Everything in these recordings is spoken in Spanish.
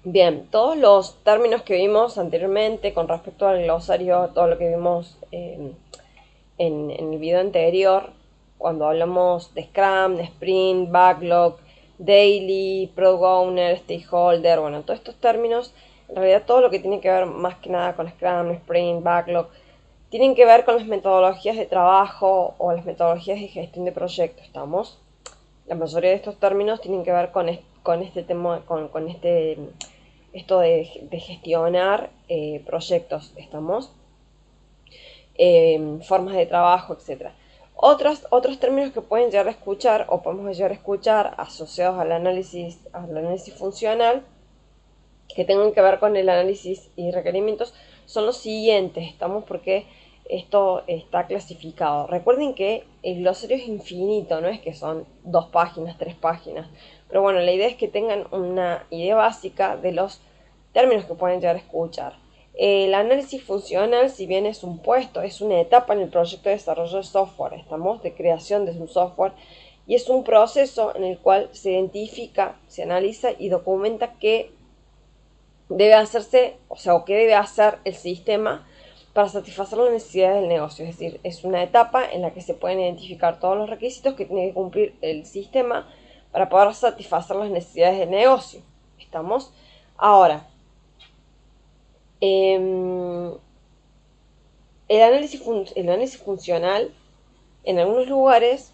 Bien, todos los términos que vimos anteriormente con respecto al glosario, todo lo que vimos en el video anterior, cuando hablamos de Scrum, de Sprint, Backlog, Daily, Product Owner, Stakeholder, bueno, todos estos términos, en realidad todo lo que tiene que ver más que nada con Scrum, Sprint, Backlog, tienen que ver con las metodologías de trabajo o las metodologías de gestión de proyectos, ¿estamos? La mayoría de estos términos tienen que ver con este tema, con esto de gestionar proyectos, ¿estamos? Formas de trabajo, etcétera. Otros términos que pueden llegar a escuchar o podemos llegar a escuchar asociados al análisis funcional que tengan que ver con el análisis y requerimientos son los siguientes, estamos porque esto está clasificado. Recuerden que el glosario es infinito, no es que son 2 páginas, 3 páginas, pero bueno, la idea es que tengan una idea básica de los términos que pueden llegar a escuchar. El análisis funcional, si bien es un puesto, es una etapa en el proyecto de desarrollo de software, estamos de creación de un software, y es un proceso en el cual se identifica, se analiza y documenta qué debe hacerse, o sea, o qué debe hacer el sistema para satisfacer las necesidades del negocio. Es decir, es una etapa en la que se pueden identificar todos los requisitos que tiene que cumplir el sistema para poder satisfacer las necesidades del negocio. ¿Estamos? Ahora, el análisis funcional, en algunos lugares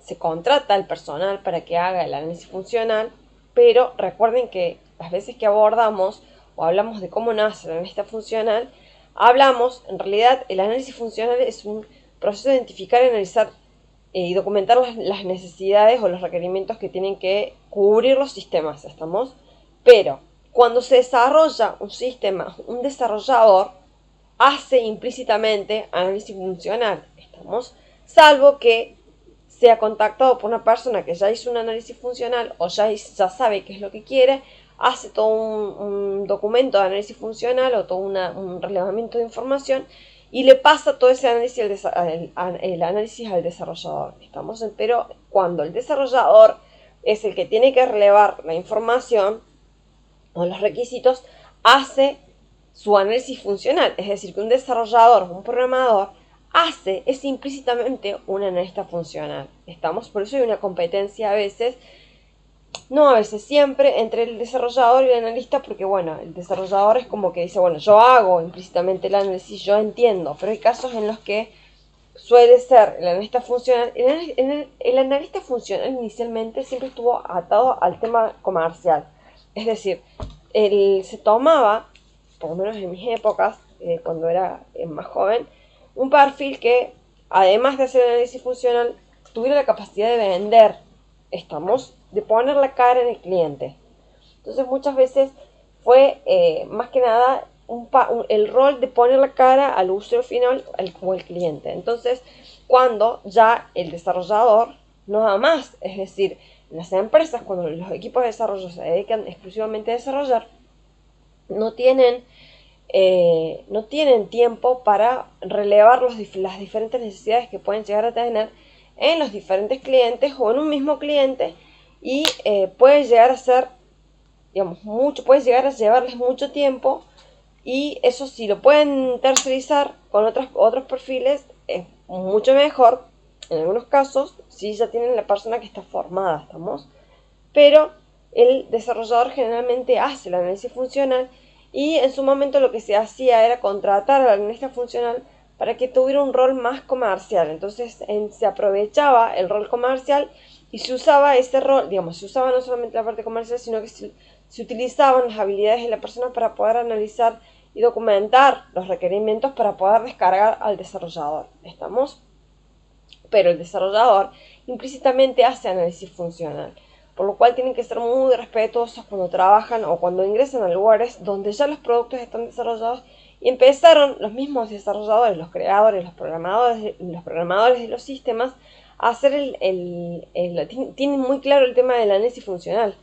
se contrata al personal para que haga el análisis funcional, pero recuerden que las veces que abordamos o hablamos de cómo nace el análisis funcional, hablamos, en realidad, el análisis funcional es un proceso de identificar, analizar y documentar las necesidades o los requerimientos que tienen que cubrir los sistemas, ¿estamos? Pero cuando se desarrolla un sistema, un desarrollador hace implícitamente análisis funcional, ¿estamos? Salvo que sea contactado por una persona que ya hizo un análisis funcional o ya sabe qué es lo que quiere, hace todo un documento de análisis funcional o todo un relevamiento de información y le pasa todo ese análisis el análisis al desarrollador. ¿Estamos? Pero cuando el desarrollador es el que tiene que relevar la información o los requisitos, hace su análisis funcional. Es decir, que un desarrollador o un programador es implícitamente un analista funcional. ¿Estamos? Por eso hay una competencia a veces, no a veces, siempre, entre el desarrollador y el analista, porque bueno, el desarrollador es como que dice, bueno, yo hago implícitamente el análisis, yo entiendo, pero hay casos en los que suele ser el analista funcional. El analista funcional inicialmente siempre estuvo atado al tema comercial. Es decir, se tomaba, por lo menos en mis épocas, cuando era más joven, un perfil que, además de hacer análisis funcional, tuviera la capacidad de vender, estamos, de poner la cara en el cliente. Entonces muchas veces fue más que nada el rol de poner la cara al usuario final o al cliente. Entonces, cuando ya el desarrollador no da más, es decir, en las empresas, cuando los equipos de desarrollo se dedican exclusivamente a desarrollar, no tienen, no tienen tiempo para relevar las diferentes necesidades que pueden llegar a tener en los diferentes clientes o en un mismo cliente y puede llegar a ser, digamos, puede llegar a llevarles mucho tiempo y eso si lo pueden tercerizar con otros perfiles es mucho mejor en algunos casos si ya tienen la persona que está formada, ¿estamos? Pero el desarrollador generalmente hace el análisis funcional y en su momento lo que se hacía era contratar al analista funcional para que tuviera un rol más comercial. Entonces se aprovechaba el rol comercial y se usaba ese rol, digamos, se usaba no solamente la parte comercial, sino que se utilizaban las habilidades de la persona para poder analizar y documentar los requerimientos para poder descargar al desarrollador. ¿Estamos? Pero el desarrollador implícitamente hace análisis funcional, por lo cual tienen que ser muy respetuosos cuando trabajan o cuando ingresan a lugares donde ya los productos están desarrollados y empezaron los mismos desarrolladores, los creadores, los programadores de los sistemas a hacer tienen muy claro el tema del análisis funcional.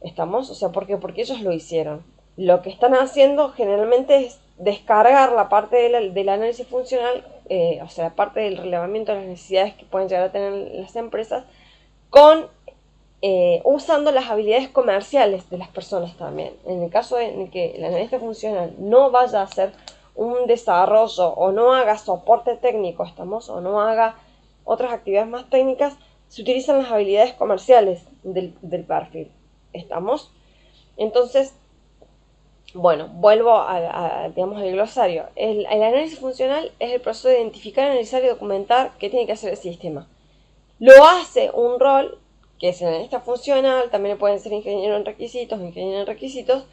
¿Estamos? O sea, ¿por qué? Porque ellos lo hicieron. Lo que están haciendo generalmente es descargar la parte del análisis funcional, o sea, la parte del relevamiento de las necesidades que pueden llegar a tener las empresas, con usando las habilidades comerciales de las personas también. En el caso en que el analista funcional no vaya a hacer un desarrollo o no haga soporte técnico, o no haga otras actividades más técnicas, se utilizan las habilidades comerciales del perfil. ¿Estamos? Entonces, bueno, vuelvo digamos, al glosario. El análisis funcional es el proceso de identificar, analizar y documentar qué tiene que hacer el sistema. Lo hace un rol que es el analista funcional, también pueden ser ingeniero en requisitos,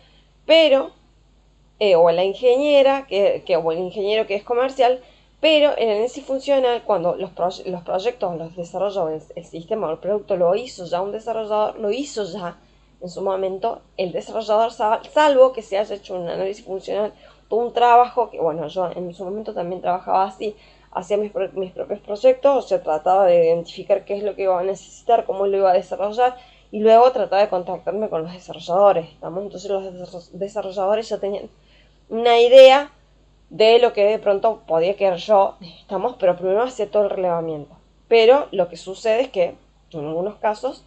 pero, o la ingeniera, o el ingeniero que es comercial, pero el análisis funcional, cuando los proyectos los desarrolló el sistema o el producto, lo hizo ya un desarrollador, lo hizo ya en su momento el desarrollador, salvo que se haya hecho un análisis funcional, todo un trabajo, que bueno, yo en su momento también trabajaba así, hacía mis propios proyectos, o sea, trataba de identificar qué es lo que iba a necesitar, cómo lo iba a desarrollar, y luego trataba de contactarme con los desarrolladores, ¿estamos? Entonces los desarrolladores ya tenían una idea de lo que de pronto podía quedar yo, ¿estamos? Pero primero hacía todo el relevamiento. Pero lo que sucede es que, en algunos casos,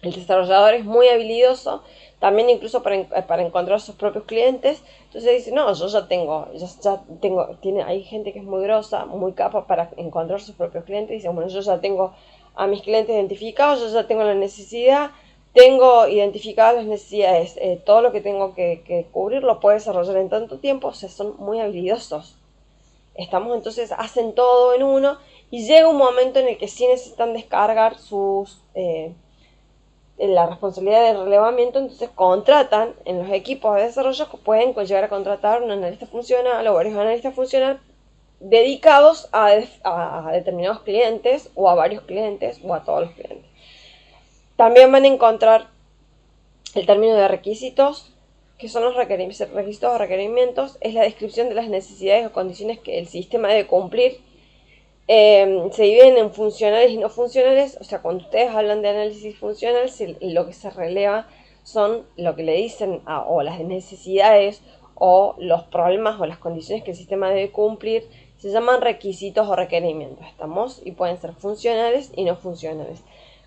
el desarrollador es muy habilidoso, también incluso para encontrar sus propios clientes. Entonces dice, no, yo ya tengo, hay gente que es muy grosa, muy capa para encontrar sus propios clientes. Dice, bueno, yo ya tengo a mis clientes identificados, yo ya tengo la necesidad, tengo identificadas las necesidades, todo lo que tengo que cubrir lo puedo desarrollar en tanto tiempo. O sea, son muy habilidosos. Entonces, hacen todo en uno y llega un momento en el que sí necesitan descargar la responsabilidad del relevamiento, entonces contratan en los equipos de desarrollo que pueden llegar a contratar un analista funcional o varios analistas funcionales dedicados a determinados clientes o a varios clientes o a todos los clientes. También van a encontrar el término de requisitos, que son los requisitos o requerimientos, es la descripción de las necesidades o condiciones que el sistema debe cumplir. Se dividen en funcionales y no funcionales. O sea, cuando ustedes hablan de análisis funcional, lo que se releva son lo que le dicen o las necesidades o los problemas o las condiciones que el sistema debe cumplir. Se llaman requisitos o requerimientos, ¿estamos? Y pueden ser funcionales y no funcionales.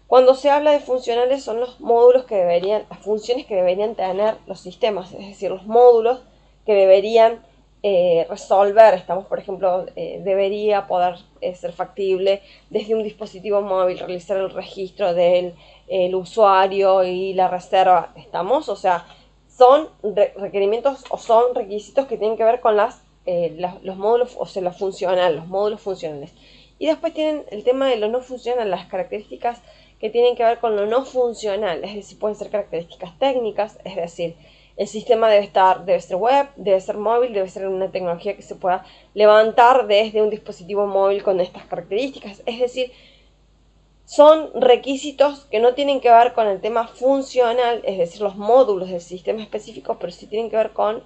Cuando se habla de funcionales son los módulos las funciones que deberían tener los sistemas, es decir, los módulos que deberían resolver. Estamos, por ejemplo, debería poder ser factible desde un dispositivo móvil realizar el registro del usuario y la reserva. Estamos, o sea, son requerimientos o son requisitos que tienen que ver con los módulos, o sea, los módulos funcionales. Y después tienen el tema de lo no funcional, las características que tienen que ver con lo no funcional, es decir, pueden ser características técnicas, es decir, el sistema debe ser web, debe ser móvil, debe ser una tecnología que se pueda levantar desde un dispositivo móvil con estas características. Es decir, son requisitos que no tienen que ver con el tema funcional, es decir, los módulos del sistema específico, pero sí tienen que ver con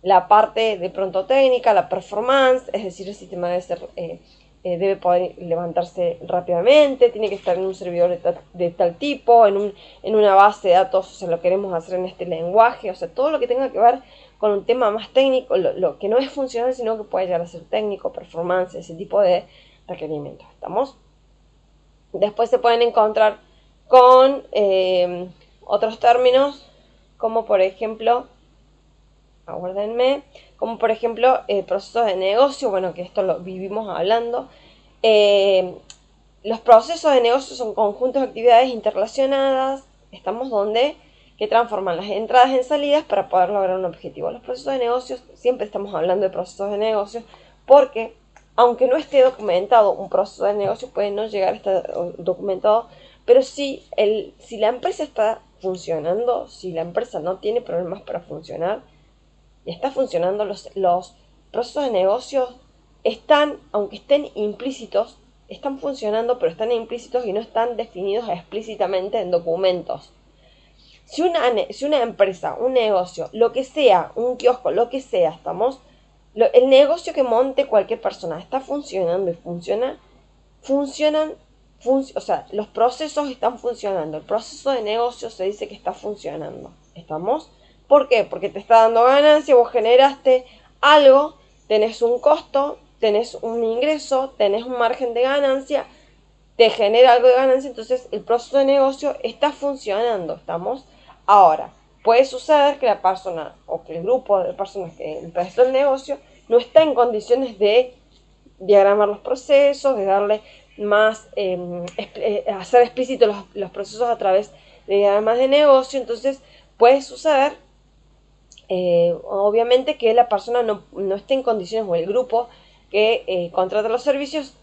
la parte de pronto técnica, la performance, es decir, el sistema debe poder levantarse rápidamente, tiene que estar en un servidor de tal tipo, en una base de datos, o sea, lo queremos hacer en este lenguaje, o sea, todo lo que tenga que ver con un tema más técnico, lo que no es funcional, sino que puede llegar a ser técnico, performance, ese tipo de requerimientos. ¿Estamos? Después se pueden encontrar con otros términos, como por ejemplo, aguárdenme, como por ejemplo procesos de negocio, bueno, que esto lo vivimos hablando. Los procesos de negocio son conjuntos de actividades interrelacionadas, estamos donde que transforman las entradas en salidas para poder lograr un objetivo. Los procesos de negocios, siempre estamos hablando de procesos de negocios, porque aunque no esté documentado un proceso de negocio, puede no llegar a estar documentado, pero si la empresa está funcionando, si la empresa no tiene problemas para funcionar, está funcionando, los procesos de negocios están, aunque estén implícitos, están funcionando, pero están implícitos y no están definidos explícitamente en documentos. Si una empresa, un negocio, lo que sea, un kiosco, lo que sea, el negocio que monte cualquier persona está funcionando y o sea, los procesos están funcionando. El proceso de negocio se dice que está funcionando. ¿Estamos? ¿Por qué? Porque te está dando ganancia, vos generaste algo, tenés un costo, tenés un ingreso, tenés un margen de ganancia, te genera algo de ganancia, entonces el proceso de negocio está funcionando, ¿estamos? Ahora, puede suceder que la persona o que el grupo de personas que empezó el negocio no está en condiciones de diagramar los procesos, de darle más, hacer explícitos los procesos a través de diagramas de negocio. Entonces puede suceder, obviamente, que la persona no esté en condiciones, o el grupo que contrata los servicios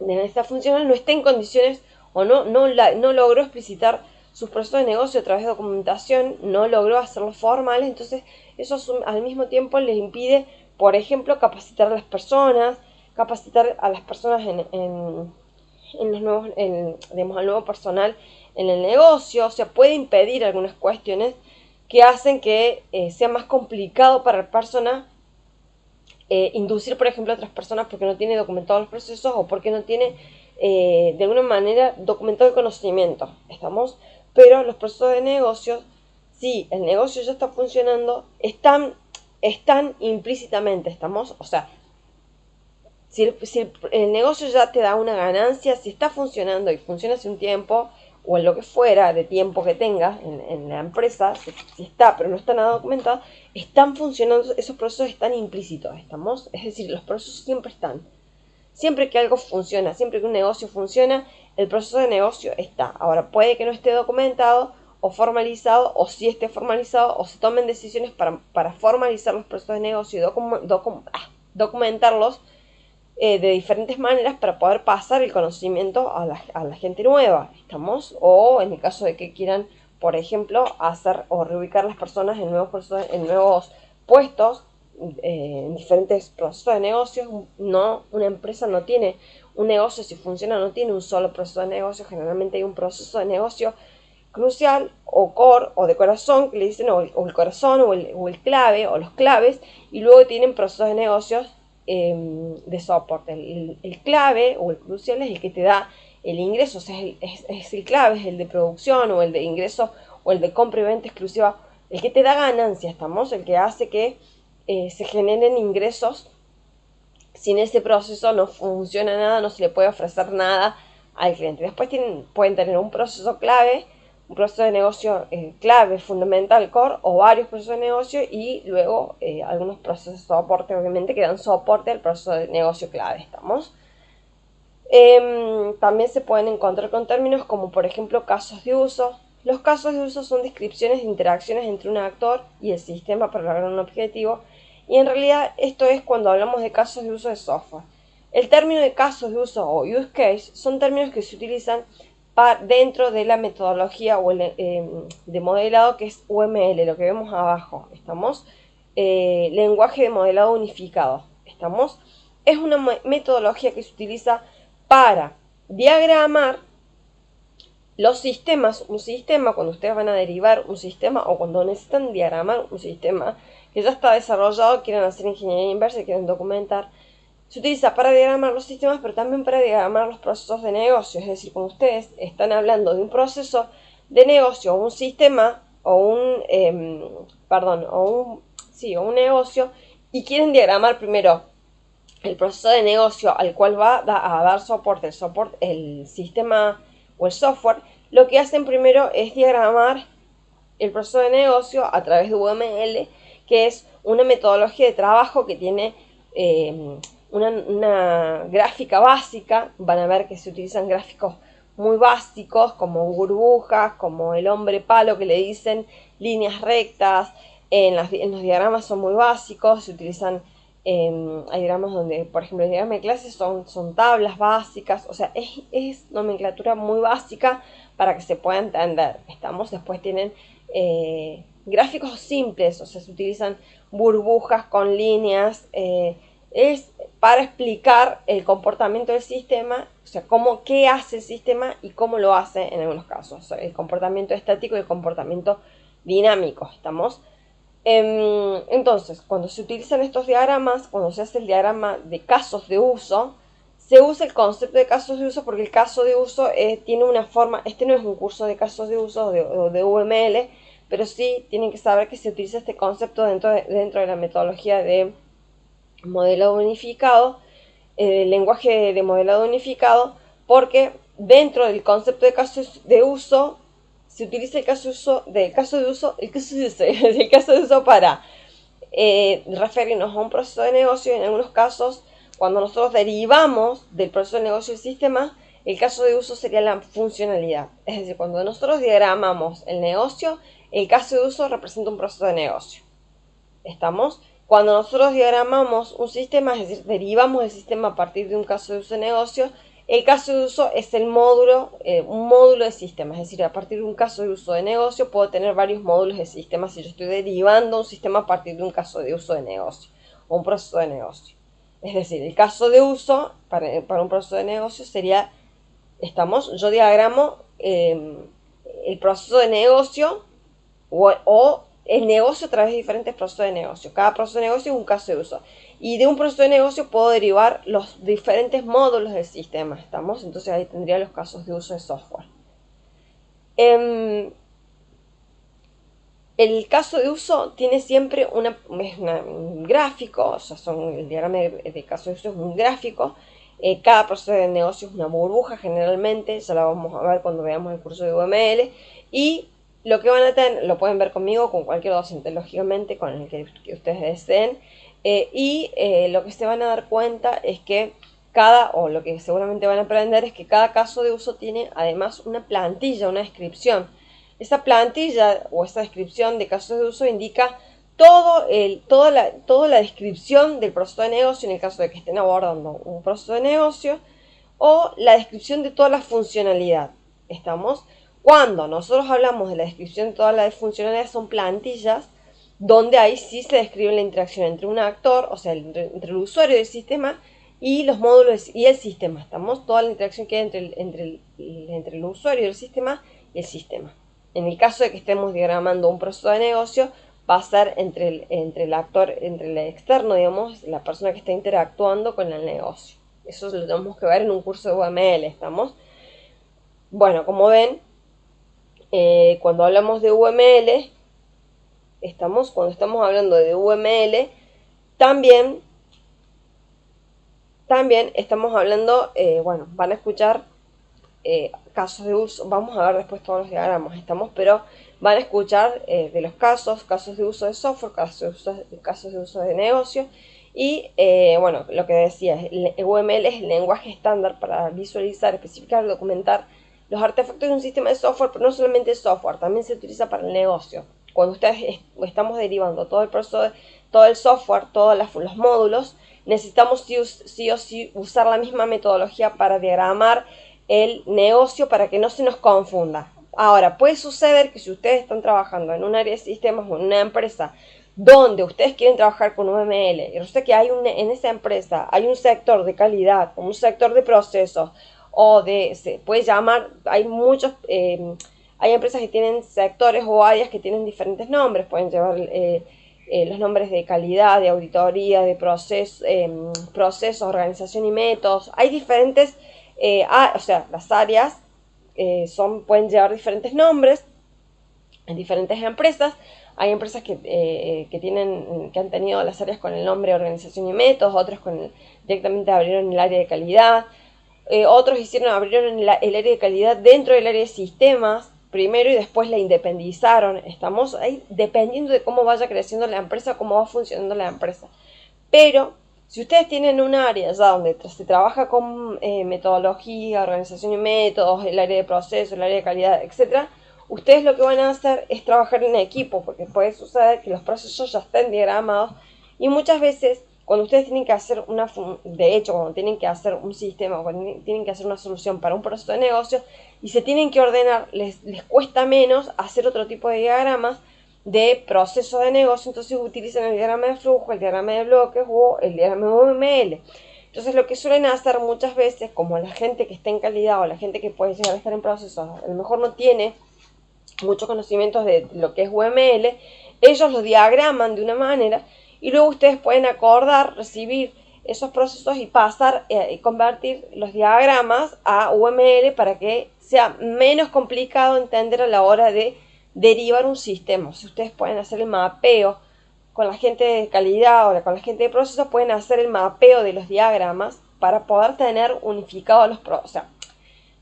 de esta funcional no esté en condiciones, o no logró explicitar sus procesos de negocio a través de documentación, no logró hacerlos formales. Entonces eso al mismo tiempo les impide, por ejemplo, capacitar a las personas en los nuevos, digamos, al nuevo personal en el negocio. O sea, puede impedir algunas cuestiones que hacen que sea más complicado para la persona inducir, por ejemplo, a otras personas porque no tiene documentados los procesos, o porque no tiene de alguna manera documentado el conocimiento. ¿Estamos? Pero los procesos de negocio, si el negocio ya está funcionando, están implícitamente. ¿Estamos? O sea, si el negocio ya te da una ganancia, si está funcionando y funciona hace un tiempo, o en lo que fuera de tiempo que tengas en la empresa, si está, pero no está nada documentado, están funcionando, esos procesos están implícitos, ¿estamos? Es decir, los procesos siempre están. Siempre que algo funciona, siempre que un negocio funciona, el proceso de negocio está. Ahora, puede que no esté documentado o formalizado, o si esté formalizado, o se tomen decisiones para formalizar los procesos de negocio y documentarlos de diferentes maneras para poder pasar el conocimiento a la gente nueva, ¿estamos? O en el caso de que quieran, por ejemplo, hacer o reubicar las personas en nuevos puestos, en diferentes procesos de negocios. No, una empresa no tiene un negocio, si funciona, no tiene un solo proceso de negocio. Generalmente hay un proceso de negocio crucial, o core, o de corazón, que le dicen, o el corazón, o el clave, o los claves, y luego tienen procesos de negocios de soporte. El clave o el crucial es el que te da el ingreso, o sea, es el clave, es el de producción, o el de ingreso, o el de compra y venta exclusiva, el que te da ganancia, ¿estamos? El que hace que se generen ingresos. Sin ese proceso no funciona nada, no se le puede ofrecer nada al cliente. Después pueden tener un proceso clave, un proceso de negocio clave, fundamental, core, o varios procesos de negocio, y luego algunos procesos de soporte, obviamente, que dan soporte al proceso de negocio clave. ¿Estamos? También se pueden encontrar con términos como, por ejemplo, casos de uso. Los casos de uso son descripciones de interacciones entre un actor y el sistema para lograr un objetivo, y en realidad esto es cuando hablamos de casos de uso de software. El término de casos de uso o use case son términos que se utilizan dentro de la metodología o de modelado, que es UML, lo que vemos abajo. ¿Estamos? Lenguaje de modelado unificado. ¿Estamos? Es una metodología que se utiliza para diagramar los sistemas. Un sistema, cuando ustedes van a derivar un sistema, o cuando necesitan diagramar un sistema que ya está desarrollado, quieren hacer ingeniería inversa y quieren documentar, se utiliza para diagramar los sistemas, pero también para diagramar los procesos de negocio. Es decir, cuando ustedes están hablando de un proceso de negocio, o un sistema, o un negocio, y quieren diagramar primero el proceso de negocio al cual va a dar soporte, el sistema o el software, lo que hacen primero es diagramar el proceso de negocio a través de UML, que es una metodología de trabajo que tiene una gráfica básica. Van a ver que se utilizan gráficos muy básicos, como burbujas, como el hombre palo que le dicen, líneas rectas. En los diagramas son muy básicos, se utilizan, hay diagramas donde, por ejemplo, el diagrama de clases son tablas básicas. O sea, es nomenclatura muy básica para que se pueda entender. Después tienen gráficos simples, o sea, se utilizan burbujas con líneas, es para explicar el comportamiento del sistema, o sea, qué hace el sistema y cómo lo hace en algunos casos, o sea, el comportamiento estático y el comportamiento dinámico. ¿Estamos? Entonces, cuando se utilizan estos diagramas, cuando se hace el diagrama de casos de uso, se usa el concepto de casos de uso, porque el caso de uso tiene una forma. Este no es un curso de casos de uso de UML, pero sí tienen que saber que se utiliza este concepto dentro de la metodología de modelado unificado, el lenguaje de modelado unificado, porque dentro del concepto de caso de uso se utiliza el caso de uso para referirnos a un proceso de negocio. En algunos casos, cuando nosotros derivamos del proceso de negocio del sistema, el caso de uso sería la funcionalidad. Es decir, cuando nosotros diagramamos el negocio, el caso de uso representa un proceso de negocio. ¿Estamos? Cuando nosotros diagramamos un sistema, es decir, derivamos el sistema a partir de un caso de uso de negocio, el caso de uso es el módulo, un módulo de sistema. Es decir, a partir de un caso de uso de negocio puedo tener varios módulos de sistema si yo estoy derivando un sistema a partir de un caso de uso de negocio o un proceso de negocio. Es decir, el caso de uso para un proceso de negocio sería, yo diagramo el proceso de negocio o el negocio a través de diferentes procesos de negocio. Cada proceso de negocio es un caso de uso. Y de un proceso de negocio puedo derivar los diferentes módulos del sistema. ¿Estamos? Entonces ahí tendría los casos de uso de software. El caso de uso tiene siempre un gráfico, o sea, el diagrama de caso de uso es un gráfico. Cada proceso de negocio es una burbuja generalmente, ya la vamos a ver cuando veamos el curso de UML. Y lo que van a tener, lo pueden ver conmigo, con cualquier docente, lógicamente, con el que ustedes deseen. Lo que se van a dar cuenta es que lo que seguramente van a aprender es que cada caso de uso tiene además una plantilla, una descripción. Esa plantilla o esa descripción de casos de uso indica toda la descripción del proceso de negocio en el caso de que estén abordando un proceso de negocio, o la descripción de toda la funcionalidad. ¿Estamos? Cuando nosotros hablamos de la descripción de toda la funcionalidad, son plantillas donde ahí sí se describe la interacción entre un actor, o sea, entre el usuario del sistema y los módulos y el sistema. ¿Estamos? Toda la interacción que hay entre el usuario del sistema y el sistema. En el caso de que estemos diagramando un proceso de negocio, va a ser entre el actor, entre el externo, digamos, la persona que está interactuando con el negocio. Eso lo tenemos que ver en un curso de UML, ¿estamos? Bueno, como ven, cuando hablamos de UML, cuando estamos hablando de UML, también estamos hablando, van a escuchar casos de uso, vamos a ver después todos los diagramas, pero van a escuchar de los casos de uso de software, casos de uso de negocio. Y lo que decía, el UML es el lenguaje estándar para visualizar, especificar, documentar los artefactos de un sistema de software, pero no solamente software, también se utiliza para el negocio. Cuando estamos derivando todo el proceso, todo el software, todos los módulos, necesitamos sí o sí usar la misma metodología para diagramar el negocio para que no se nos confunda. Ahora, puede suceder que si ustedes están trabajando en un área de sistemas o en una empresa donde ustedes quieren trabajar con UML y resulta que en esa empresa hay un sector de calidad, un sector de procesos, se puede llamar, hay empresas que tienen sectores o áreas que tienen diferentes nombres, pueden llevar los nombres de calidad, de auditoría, de procesos, organización y métodos. Hay diferentes, las áreas pueden llevar diferentes nombres en diferentes empresas. Hay empresas que han tenido las áreas con el nombre organización y métodos, otros directamente abrieron el área de calidad. Otros abrieron el área de calidad dentro del área de sistemas primero y después la independizaron. Estamos ahí dependiendo de cómo vaya creciendo la empresa, cómo va funcionando la empresa. Pero si ustedes tienen un área ya donde se trabaja con metodología, organización y métodos, el área de proceso, el área de calidad, etc., ustedes lo que van a hacer es trabajar en equipo, porque puede suceder que los procesos ya estén diagramados y muchas veces cuando ustedes tienen que hacer cuando tienen que hacer un sistema, cuando tienen que hacer una solución para un proceso de negocio y se tienen que ordenar, les cuesta menos hacer otro tipo de diagramas de proceso de negocio, entonces utilizan el diagrama de flujo, el diagrama de bloques o el diagrama de UML. Entonces lo que suelen hacer muchas veces, como la gente que está en calidad o la gente que puede llegar a estar en procesos, a lo mejor no tiene muchos conocimientos de lo que es UML, ellos lo diagraman de una manera y luego ustedes pueden recibir esos procesos y pasar y convertir los diagramas a UML para que sea menos complicado entender a la hora de derivar un sistema. Si ustedes pueden hacer el mapeo con la gente de calidad o con la gente de procesos, pueden hacer el mapeo de los diagramas para poder tener unificados los procesos. O sea,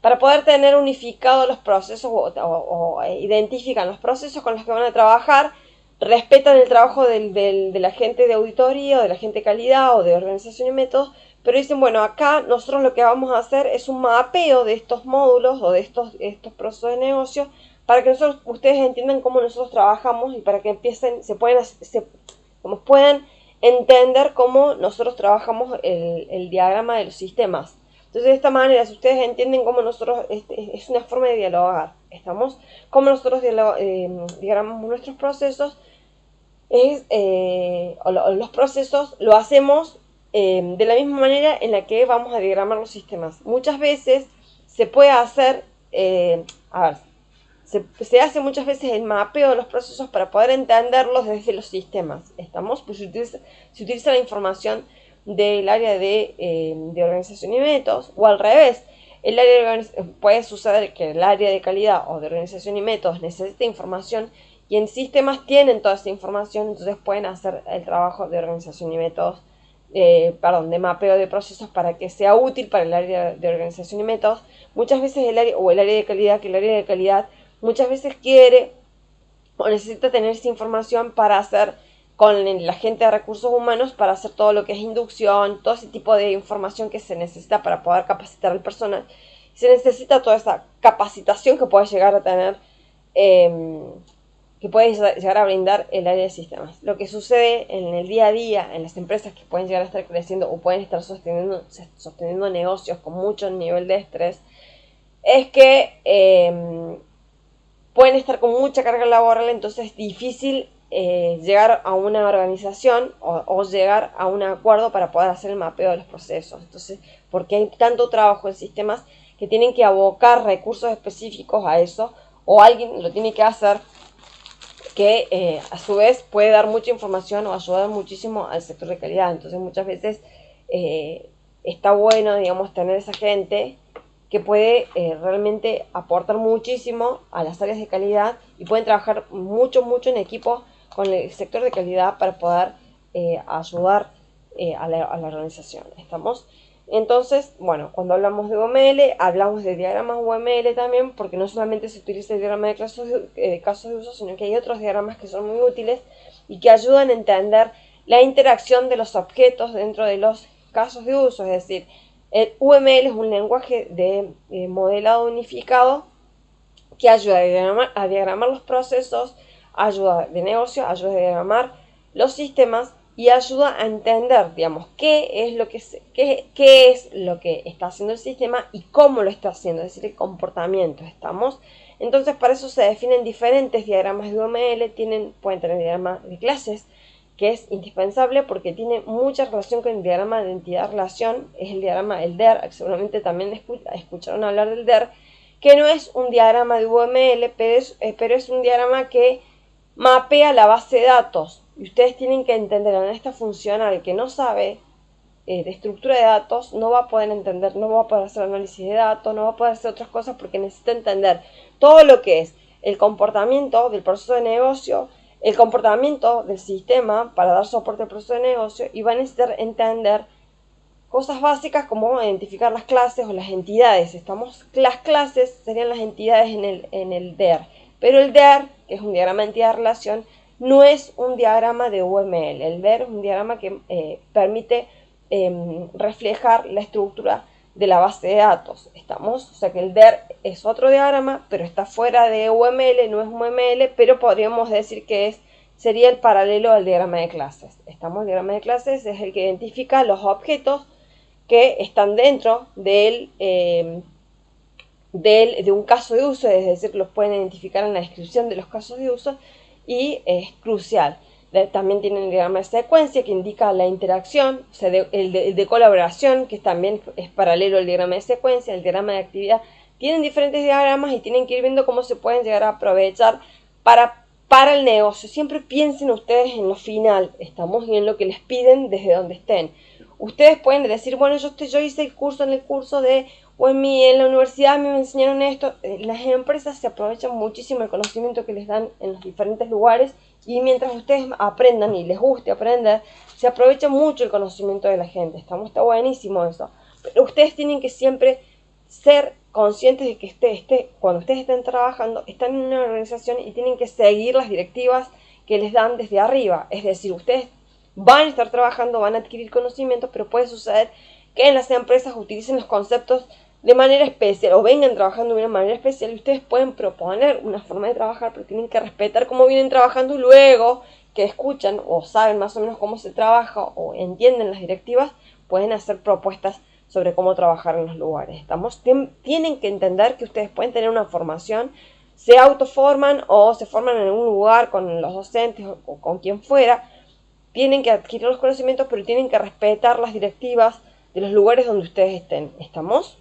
para poder tener unificados los procesos o identifican los procesos con los que van a trabajar, respetan el trabajo del agente de auditoría o del agente de calidad o de organización y métodos, pero dicen, bueno, acá nosotros lo que vamos a hacer es un mapeo de estos módulos o de estos procesos de negocio para que ustedes entiendan cómo nosotros trabajamos y para que empiecen, como puedan entender cómo nosotros trabajamos el diagrama de los sistemas. Entonces, de esta manera, si ustedes entienden cómo nosotros, es una forma de dialogar, ¿estamos? Cómo nosotros diagramamos nuestros procesos, los procesos lo hacemos de la misma manera en la que vamos a diagramar los sistemas. Muchas veces se puede hacer, se hace muchas veces el mapeo de los procesos para poder entenderlos desde los sistemas. ¿Estamos? Pues se utiliza la información del área de organización y métodos, o al revés. Puede suceder que el área de calidad o de organización y métodos necesita información y en sistemas tienen toda esa información, entonces pueden hacer el trabajo de organización y métodos, de mapeo de procesos para que sea útil para el área de organización y métodos. Muchas veces el área de calidad, que el área de calidad muchas veces quiere o necesita tener esa información para hacer con la gente de recursos humanos, para hacer todo lo que es inducción, todo ese tipo de información que se necesita para poder capacitar al personal. Se necesita toda esa capacitación que puede llegar a tener, que puede llegar a brindar el área de sistemas. Lo que sucede en el día a día en las empresas que pueden llegar a estar creciendo o pueden estar sosteniendo negocios con mucho nivel de estrés, es que pueden estar con mucha carga laboral, entonces es difícil llegar a una organización o llegar a un acuerdo para poder hacer el mapeo de los procesos. Entonces, porque hay tanto trabajo en sistemas que tienen que abocar recursos específicos a eso, o alguien lo tiene que hacer, que a su vez puede dar mucha información o ayudar muchísimo al sector de calidad. Entonces muchas veces está bueno, digamos, tener esa gente que puede realmente aportar muchísimo a las áreas de calidad y pueden trabajar mucho en equipo con el sector de calidad para poder ayudar a la organización. ¿Estamos? Entonces, bueno, cuando hablamos de UML, hablamos de diagramas UML también, porque no solamente se utiliza el diagrama de casos de uso, sino que hay otros diagramas que son muy útiles y que ayudan a entender la interacción de los objetos dentro de los casos de uso. Es decir, el UML es un lenguaje de modelado unificado que ayuda a diagramar los procesos, ayuda de negocio, ayuda a diagramar los sistemas y ayuda a entender, digamos, qué es lo que está haciendo el sistema y cómo lo está haciendo, es decir, el comportamiento. ¿Estamos? Entonces, para eso se definen diferentes diagramas de UML. Pueden tener diagramas de clases, que es indispensable porque tiene mucha relación con el diagrama de entidad-relación, es el diagrama del DER, seguramente también escucharon hablar del DER, que no es un diagrama de UML, pero es un diagrama que mapea la base de datos. Y ustedes tienen que entender, en esta funcional que no sabe de estructura de datos, no va a poder entender, no va a poder hacer análisis de datos, no va a poder hacer otras cosas porque necesita entender todo lo que es el comportamiento del proceso de negocio, el comportamiento del sistema para dar soporte al proceso de negocio, y va a necesitar entender cosas básicas como identificar las clases o las entidades. Las clases serían las entidades en el DER, pero el DER, que es un diagrama de entidad-relación, no es un diagrama de UML. El DER es un diagrama que permite reflejar la estructura de la base de datos. O sea que el DER es otro diagrama, pero está fuera de UML, no es UML, pero podríamos decir que sería el paralelo al diagrama de clases. El diagrama de clases es el que identifica los objetos que están dentro de un caso de uso, es decir, los pueden identificar en la descripción de los casos de uso, y es crucial. También tienen el diagrama de secuencia que indica la interacción, o sea, el de colaboración, que también es paralelo al diagrama de secuencia, el diagrama de actividad. Tienen diferentes diagramas y tienen que ir viendo cómo se pueden llegar a aprovechar para el negocio. Siempre piensen ustedes en lo final, y en lo que les piden desde donde estén. Ustedes pueden decir, bueno, yo hice el curso o en la universidad me enseñaron esto. Las empresas se aprovechan muchísimo el conocimiento que les dan en los diferentes lugares, y mientras ustedes aprendan y les guste aprender, se aprovecha mucho el conocimiento de la gente. Está buenísimo eso. Pero ustedes tienen que siempre ser conscientes de que cuando ustedes estén trabajando, están en una organización y tienen que seguir las directivas que les dan desde arriba. Es decir, ustedes van a estar trabajando, van a adquirir conocimientos, pero puede suceder que en las empresas utilicen los conceptos de manera especial o vengan trabajando de una manera especial y ustedes pueden proponer una forma de trabajar, pero tienen que respetar cómo vienen trabajando luego que escuchan o saben más o menos cómo se trabaja o entienden las directivas, pueden hacer propuestas sobre cómo trabajar en los lugares. Tienen que entender que ustedes pueden tener una formación, se autoforman o se forman en un lugar con los docentes o con quien fuera, tienen que adquirir los conocimientos, pero tienen que respetar las directivas de los lugares donde ustedes estén. ¿Estamos?